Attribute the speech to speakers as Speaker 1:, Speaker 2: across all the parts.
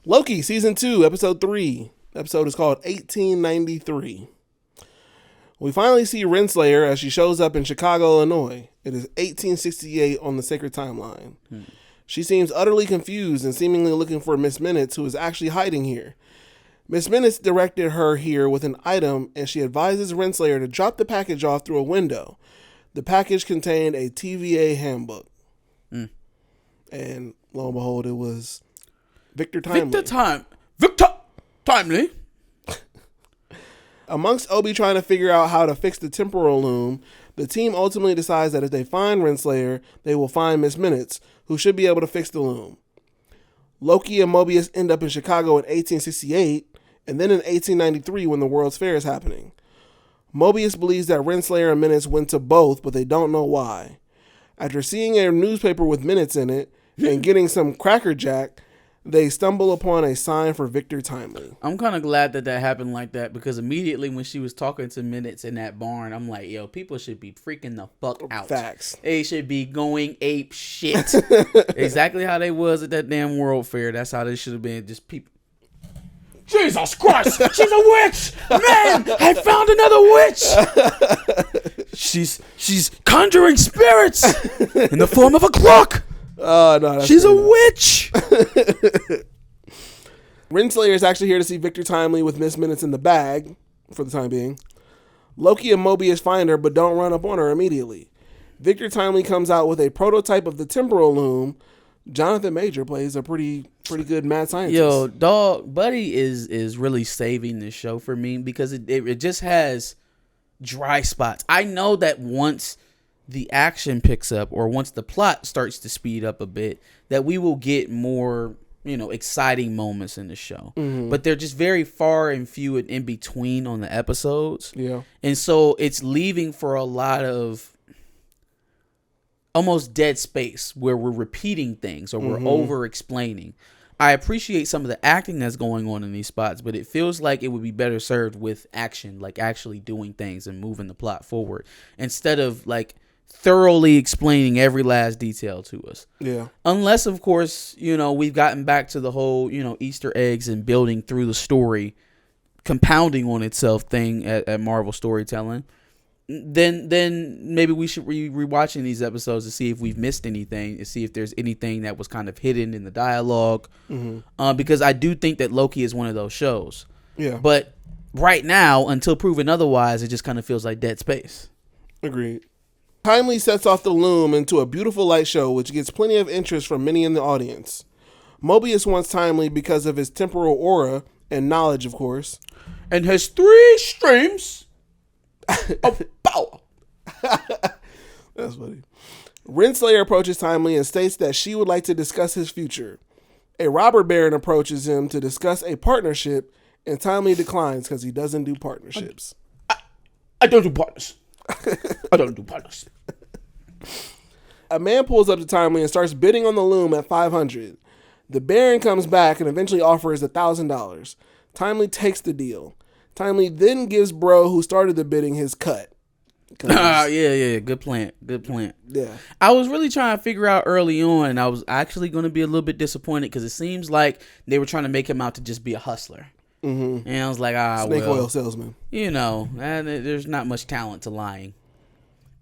Speaker 1: Loki, Season 2, Episode 3. The episode is called 1893. We finally see Renslayer as she shows up in Chicago, Illinois. It is 1868 on the sacred timeline. She seems utterly confused and seemingly looking for Miss Minutes, who is actually hiding here. Miss Minutes directed her here with an item, and she advises Renslayer to drop the package off through a window. The package contained a TVA handbook. And lo and behold, it was Victor Timely.
Speaker 2: Victor Timely.
Speaker 1: Amongst Obi trying to figure out how to fix the temporal loom, the team ultimately decides that if they find Renslayer, they will find Miss Minutes, who should be able to fix the loom. Loki and Mobius end up in Chicago in 1868, and then in 1893 when the World's Fair is happening. Mobius believes that Renslayer and Minutes went to both, but they don't know why. After seeing a newspaper with Minutes in it, and getting some Cracker Jack, they stumble upon a sign for Victor Timely.
Speaker 2: I'm kind of glad that happened like that, because immediately when she was talking to Minutes in that barn, I'm like, yo, people should be freaking the fuck out.
Speaker 1: Facts.
Speaker 2: They should be going ape shit. Exactly how they was at that damn World Fair. That's how they should have been. Just people. Jesus Christ! She's a witch! Man, I found another witch! She's conjuring spirits in the form of a clock!
Speaker 1: Oh, no,
Speaker 2: she's a witch!
Speaker 1: Renslayer is actually here to see Victor Timely with Miss Minutes in the bag, for the time being. Loki and Mobius find her, but don't run up on her immediately. Victor Timely comes out with a prototype of the temporal loom. Jonathan Major plays a pretty good mad scientist.
Speaker 2: Yo, dog, Buddy is really saving this show for me, because it just has dry spots. I know that once the action picks up, or once the plot starts to speed up a bit, that we will get more, exciting moments in the show. Mm-hmm. But they're just very far and few and in between on the episodes.
Speaker 1: Yeah.
Speaker 2: And so it's leaving for a lot of almost dead space where we're repeating things or we're over explaining. I appreciate some of the acting that's going on in these spots, but it feels like it would be better served with action, like actually doing things and moving the plot forward, instead of like thoroughly explaining every last detail to us.
Speaker 1: Yeah.
Speaker 2: Unless, of course, we've gotten back to the whole, Easter eggs and building through the story, compounding on itself thing at Marvel Storytelling. Then maybe we should be rewatching these episodes to see if we've missed anything, to see if there's anything that was kind of hidden in the dialogue. Because I do think that Loki is one of those shows.
Speaker 1: Yeah.
Speaker 2: But right now, until proven otherwise, it just kind of feels like dead space.
Speaker 1: Agreed. Timely sets off the loom into a beautiful light show, which gets plenty of interest from many in the audience. Mobius wants Timely because of his temporal aura and knowledge, of course.
Speaker 2: And has 3 streams of power.
Speaker 1: That's funny. Renslayer approaches Timely and states that she would like to discuss his future. A robber baron approaches him to discuss a partnership, and Timely declines because he doesn't do partnerships.
Speaker 2: I don't do partners. I don't do partners.
Speaker 1: A man pulls up to Timely and starts bidding on the loom at $500. The baron comes back and eventually offers $1,000. Timely takes the deal. Timely then gives bro who started the bidding his cut.
Speaker 2: Yeah. Good plan.
Speaker 1: Yeah.
Speaker 2: I was really trying to figure out early on, and I was actually going to be a little bit disappointed because it seems like they were trying to make him out to just be a hustler. Mm-hmm. And I was like,
Speaker 1: snake oil salesman.
Speaker 2: And there's not much talent to lying.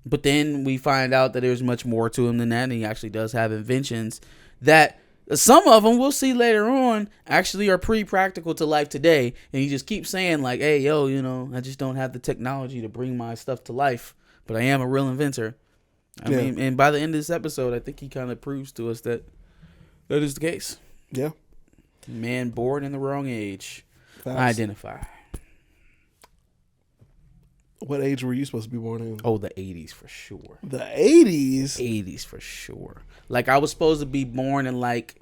Speaker 2: But then we find out that there's much more to him than that, and he actually does have inventions that some of them we'll see later on actually are pretty practical to life today. And he just keeps saying like, hey, yo, I just don't have the technology to bring my stuff to life, but I am a real inventor. I mean, and by the end of this episode, I think he kind of proves to us that is the case.
Speaker 1: Yeah.
Speaker 2: Man born in the wrong age.
Speaker 1: Fast.
Speaker 2: Identify.
Speaker 1: What age were you supposed to be born in?
Speaker 2: Oh, the 80s for sure.
Speaker 1: The 80s?
Speaker 2: 80s for sure. Like, I was supposed to be born in, like,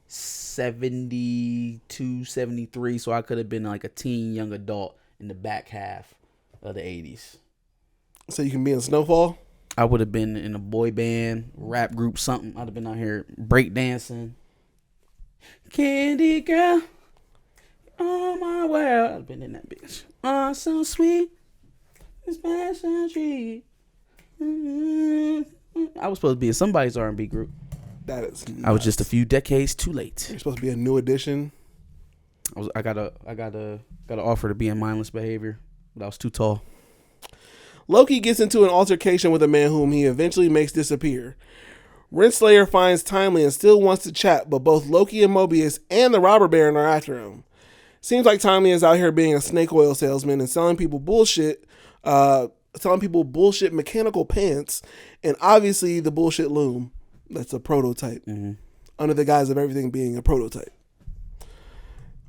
Speaker 2: 72, 73, so I could have been, like, a teen young adult in the back half of the 80s.
Speaker 1: So you can be in Snowfall?
Speaker 2: I would have been in a boy band, rap group, something. I'd have been out here breakdancing. Candy girl, oh, my world. I'd have been in that bitch. Oh, so sweet. This passion tree. I was supposed to be in somebody's R&B group.
Speaker 1: That is nuts.
Speaker 2: I was just a few decades too late.
Speaker 1: You're supposed to be a new edition.
Speaker 2: I got a offer to be in mindless behavior, but I was too tall.
Speaker 1: Loki gets into an altercation with a man whom he eventually makes disappear. Renslayer finds Timely and still wants to chat, but both Loki and Mobius and the Robber Baron are after him. Seems like Timely is out here being a snake oil salesman and selling people bullshit mechanical pants, and obviously the bullshit loom. That's a prototype. Mm-hmm. Under the guise of everything being a prototype.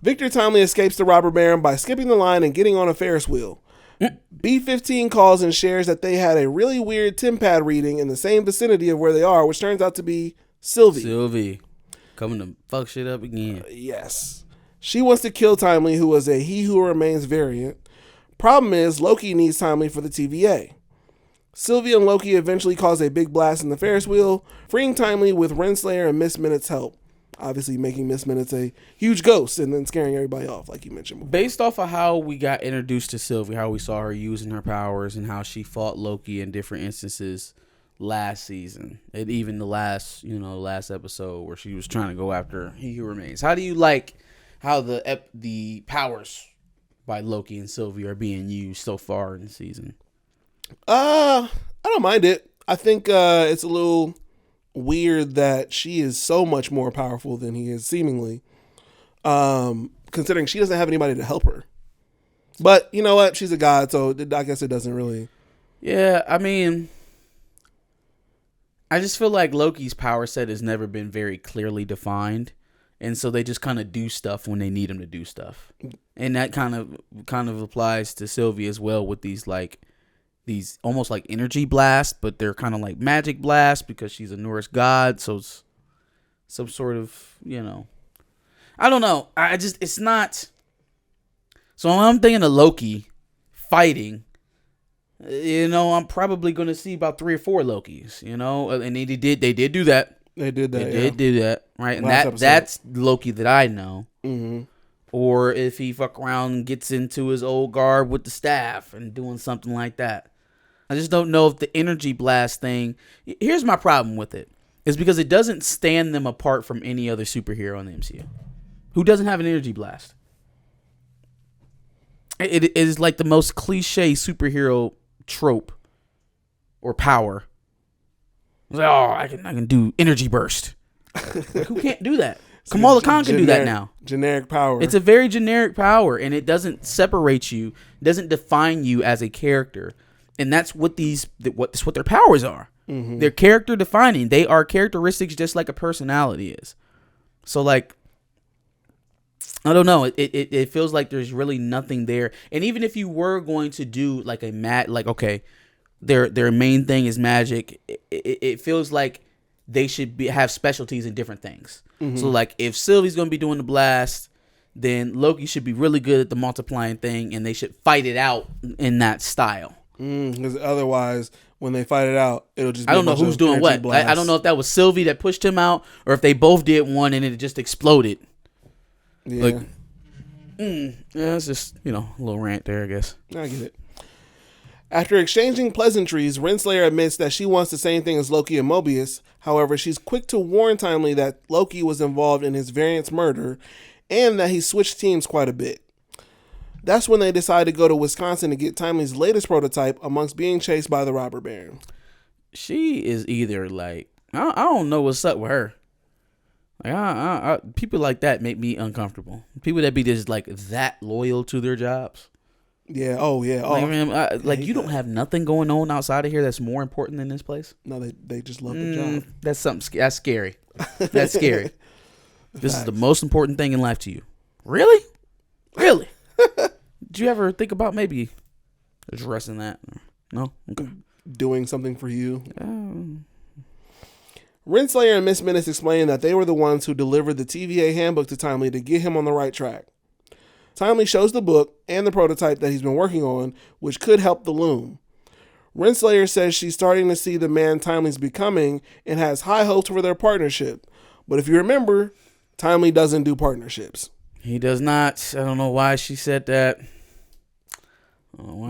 Speaker 1: Victor Timely escapes the Robber Baron by skipping the line and getting on a Ferris wheel. B-15 calls and shares that they had a really weird TemPad reading in the same vicinity of where they are, which turns out to be Sylvie.
Speaker 2: Sylvie. Coming to fuck shit up again.
Speaker 1: Yes. She wants to kill Timely, who was a He Who Remains variant. Problem is, Loki needs Timely for the TVA. Sylvie and Loki eventually cause a big blast in the Ferris wheel, freeing Timely with Renslayer and Miss Minutes' help. Obviously making Miss Minutes a huge ghost and then scaring everybody off, like you mentioned before.
Speaker 2: Based off of how we got introduced to Sylvie, how we saw her using her powers and how she fought Loki in different instances last season, and even the last episode where she was trying to go after He Who Remains. How do you like how the powers by Loki and Sylvie are being used so far in the season?
Speaker 1: I don't mind it. I think it's a little weird that she is so much more powerful than he is, seemingly, considering she doesn't have anybody to help her. But you know what? She's a god, so I guess it doesn't really.
Speaker 2: Yeah, I mean, I just feel like Loki's power set has never been very clearly defined, and so they just kind of do stuff when they need him to do stuff, and that kind of applies to Sylvie as well with these almost like energy blasts, but they're kind of like magic blasts because she's a Norse god, so it's some sort of, I don't know. It's not. So I'm thinking of Loki fighting, I'm probably going to see about 3 or 4 Lokis, and they did do that.
Speaker 1: They did that.
Speaker 2: They did do that, right? And that's Loki that I know. Mm-hmm. Or if he fuck around and gets into his old garb with the staff and doing something like that. I just don't know if the energy blast thing. Here's my problem with it. Is because it doesn't stand them apart from any other superhero in the MCU. Who doesn't have an energy blast? It is like the most cliche superhero trope or power. It's like, I can do energy burst. Like, who can't do that? Kamala Khan can do that now.
Speaker 1: Generic power.
Speaker 2: It's a very generic power, and it doesn't separate you, doesn't define you as a character. And that's what what their powers are. Mm-hmm. They're character defining. They are characteristics just like a personality is. So like, I don't know. It feels like there's really nothing there. And even if you were going to do like their main thing is magic, it feels like they should have specialties in different things. Mm-hmm. So like if Sylvie's going to be doing the blast, then Loki should be really good at the multiplying thing, and they should fight it out in that style.
Speaker 1: Because otherwise, when they fight it out, it'll just be
Speaker 2: I don't know who's doing what. I don't know if that was Sylvie that pushed him out, or if they both did one and it just exploded. Yeah. It's just, a little rant there, I guess.
Speaker 1: I get it. After exchanging pleasantries, Renslayer admits that she wants the same thing as Loki and Mobius. However, she's quick to warn Timely that Loki was involved in his variant's murder and that he switched teams quite a bit. That's when they decide to go to Wisconsin to get Timely's latest prototype amongst being chased by the Robber Baron.
Speaker 2: She is either like, I don't know what's up with her. Like, people like that make me uncomfortable. People that be just like that loyal to their jobs.
Speaker 1: Yeah. Oh, yeah. Oh,
Speaker 2: you don't have nothing going on outside of here that's more important than this place?
Speaker 1: No, they just love the job.
Speaker 2: That's something. That's scary. That's scary. This is the most important thing in life to you. Really? Really? Did you ever think about maybe addressing that? No? Okay.
Speaker 1: Doing something for you? Renslayer and Miss Minutes explain that they were the ones who delivered the TVA handbook to Timely to get him on the right track. Timely shows the book and the prototype that he's been working on, which could help the loom. Renslayer says she's starting to see the man Timely's becoming and has high hopes for their partnership. But if you remember, Timely doesn't do partnerships.
Speaker 2: He does not. I don't know why she said that.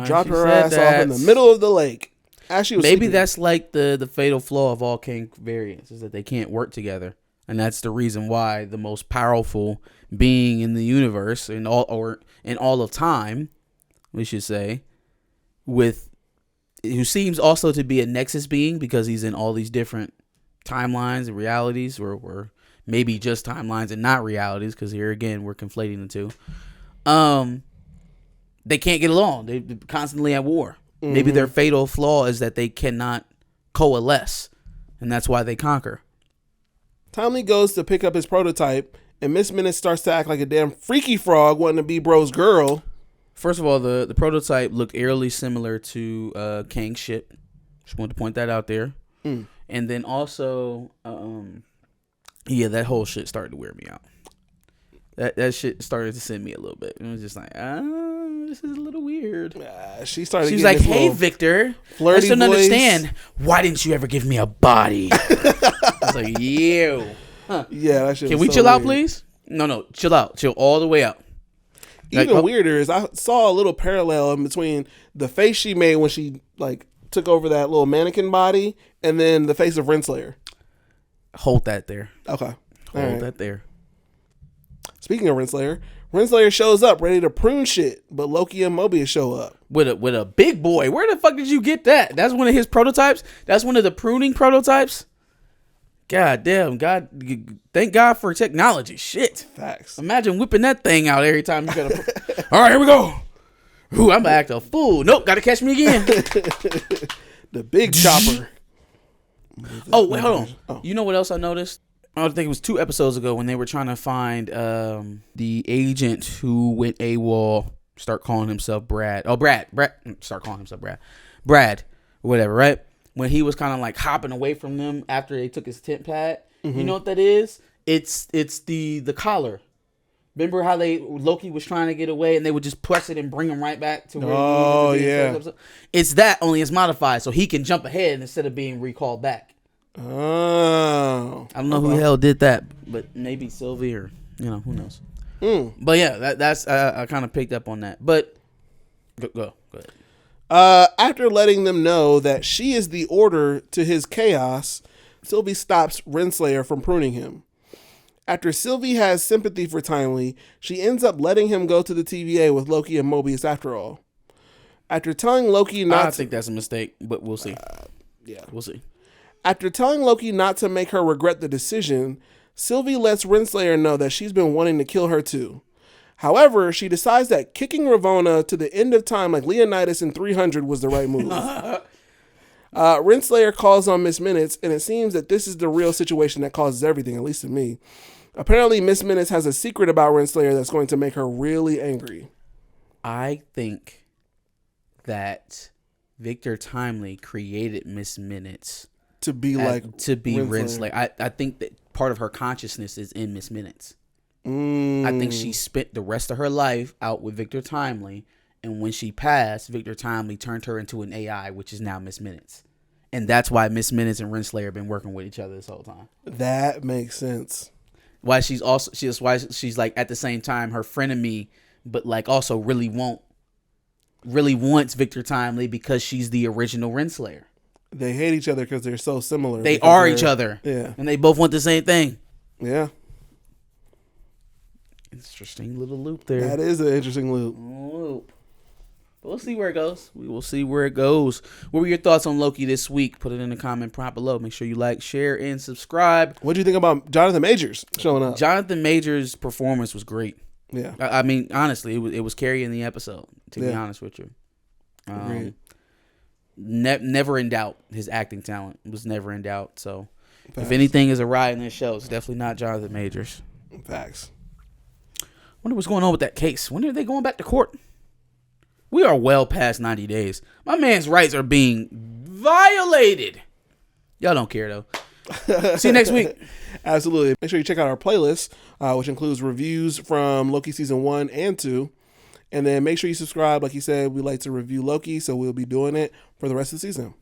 Speaker 1: Drop her ass off in the middle of the lake. As she was
Speaker 2: Maybe
Speaker 1: sleeping.
Speaker 2: that's like the fatal flaw of all Kang variants is that they can't work together, and that's the reason why the most powerful being in the universe in all of time, we should say, who seems also to be a nexus being because he's in all these different timelines and realities, or maybe just timelines and not realities, because here again we're conflating the two. They can't get along. They're constantly at war. Mm-hmm. Maybe their fatal flaw is that they cannot coalesce, and that's why they conquer.
Speaker 1: Timely goes to pick up his prototype, and Miss Minutes starts to act like a damn freaky frog wanting to be bro's girl.
Speaker 2: First of all, the prototype looked eerily similar to Kang's ship. Just wanted to point that out there. Mm. And then also, that whole shit started to wear me out. That shit started to send me a little bit. It was just like, this is a little weird.
Speaker 1: She was
Speaker 2: like, hey, Victor, I just don't understand. Why didn't you ever give me a body? I was like, ew. Huh.
Speaker 1: Yeah, that shit.
Speaker 2: Can we chill out, please? No, chill out. Chill all the way out.
Speaker 1: Even weirder is I saw a little parallel in between the face she made when she like took over that little mannequin body and then the face of Renslayer.
Speaker 2: Hold that there.
Speaker 1: Okay.
Speaker 2: Hold that there.
Speaker 1: Speaking of Renslayer shows up ready to prune shit, but Loki and Mobius show up.
Speaker 2: With a big boy. Where the fuck did you get that? That's one of his prototypes? That's one of the pruning prototypes? God damn. Thank God for technology. Shit.
Speaker 1: Facts.
Speaker 2: Imagine whipping that thing out every time you gotta. All right, here we go. Ooh, I'm gonna act a fool. Nope, gotta catch me again.
Speaker 1: The big chopper.
Speaker 2: Oh, wait, hold on. Oh. You know what else I noticed? I think it was 2 episodes ago when they were trying to find the agent who went AWOL, start calling himself Brad. Oh, Brad. Start calling himself Brad. Brad, whatever, right? When he was kind of like hopping away from them after they took his tent pad. Mm-hmm. You know what that is? It's the collar. Remember how Loki was trying to get away and they would just press it and bring him right back to where he needed to be. It's that, only it's modified so he can jump ahead instead of being recalled back.
Speaker 1: Oh.
Speaker 2: I don't know who the hell did that, but maybe Sylvie or, who knows. But yeah, that's I kind of picked up on that. But go ahead.
Speaker 1: After letting them know that she is the order to his chaos, Sylvie stops Renslayer from pruning him. After Sylvie has sympathy for Timely, she ends up letting him go to the TVA with Loki and Mobius after all. After telling Loki not
Speaker 2: I think that's a mistake, but we'll see. We'll see.
Speaker 1: After telling Loki not to make her regret the decision, Sylvie lets Renslayer know that she's been wanting to kill her too. However, she decides that kicking Ravonna to the end of time like Leonidas in 300 was the right move. Renslayer calls on Miss Minutes, and it seems that this is the real situation that causes everything, at least to me. Apparently, Miss Minutes has a secret about Renslayer that's going to make her really angry.
Speaker 2: I think that Victor Timely created Miss Minutes
Speaker 1: to be
Speaker 2: Renslayer. I think that part of her consciousness is in Miss Minutes. I think she spent the rest of her life out with Victor Timely, and when she passed, Victor Timely turned her into an AI, which is now Miss Minutes. And that's why Miss Minutes and Renslayer have been working with each other this whole time.
Speaker 1: That makes sense.
Speaker 2: Why she's like at the same time her frenemy, but like also really wants Victor Timely because she's the original Renslayer.
Speaker 1: They hate each other because they're so similar.
Speaker 2: They are each other.
Speaker 1: Yeah.
Speaker 2: And they both want the same thing.
Speaker 1: Yeah.
Speaker 2: Interesting little loop there.
Speaker 1: That is an interesting loop.
Speaker 2: We'll see where it goes. We will see where it goes. What were your thoughts on Loki this week? Put it in the comment prompt below. Make sure you like, share, and subscribe.
Speaker 1: What do you think about Jonathan Majors showing up?
Speaker 2: Jonathan Majors' performance was great.
Speaker 1: Yeah.
Speaker 2: I mean, honestly, it was carrying the episode, to be honest with you. Never in doubt. His acting talent was never in doubt. So, if anything is awry in this show, it's definitely not Jonathan Majors.
Speaker 1: Facts.
Speaker 2: Wonder what's going on with that case. When are they going back to court? We are well past 90 days. My man's rights are being violated. Y'all don't care, though. See you next week.
Speaker 1: Absolutely. Make sure you check out our playlist, which includes reviews from Loki Season 1 and 2. And then make sure you subscribe. Like you said, we like to review Loki, so we'll be doing it for the rest of the season.